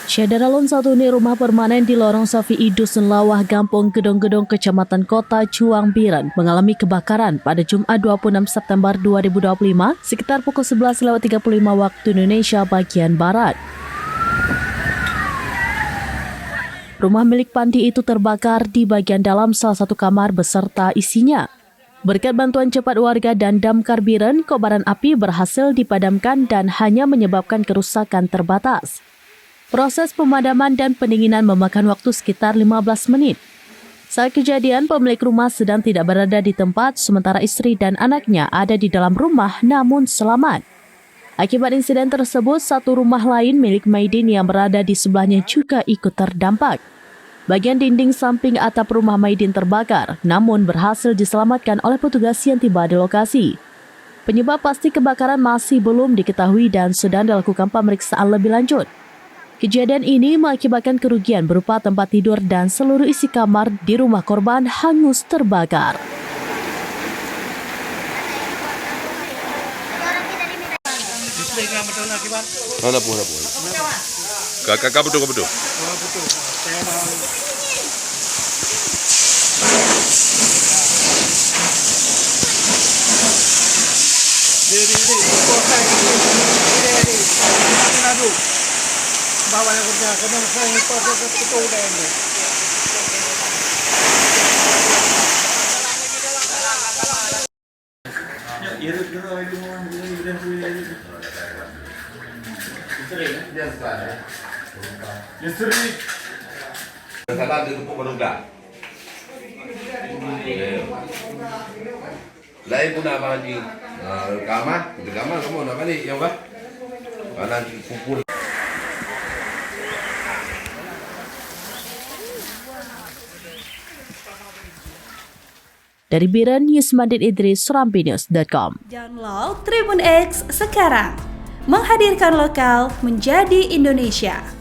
Syederalun satu unit rumah permanen di lorong Safi'i Dusun Lawah, Gampung Gedong-Gedong, Kecamatan Kota Cuang Biren mengalami kebakaran pada Jumat 26 September 2025 sekitar pukul 11.35 waktu Indonesia bagian Barat. Rumah milik Pandi itu terbakar di bagian dalam salah satu kamar beserta isinya. Berkat bantuan cepat warga dan damkar Biren, kobaran api berhasil dipadamkan dan hanya menyebabkan kerusakan terbatas. Proses pemadaman dan pendinginan memakan waktu sekitar 15 menit. Saat kejadian, pemilik rumah sedang tidak berada di tempat, sementara istri dan anaknya ada di dalam rumah namun selamat. Akibat insiden tersebut, satu rumah lain milik Maidin yang berada di sebelahnya juga ikut terdampak. Bagian dinding samping atap rumah Maidin terbakar, namun berhasil diselamatkan oleh petugas yang tiba di lokasi. Penyebab pasti kebakaran masih belum diketahui dan sedang dilakukan pemeriksaan lebih lanjut. Kejadian ini mengakibatkan kerugian berupa tempat tidur dan seluruh isi kamar di rumah korban hangus terbakar. Kakak betul. Bawa yang kerja, kena saya impor ke betul dah ini. Salah dia tepuk menunggang. Lain pun nak bagi kamar kamu nak balik ya apa? Kalau kumpul. Dari Biren, Yusmandin Idris, SerambiNews.com. Download Tribun X sekarang, menghadirkan lokal menjadi Indonesia.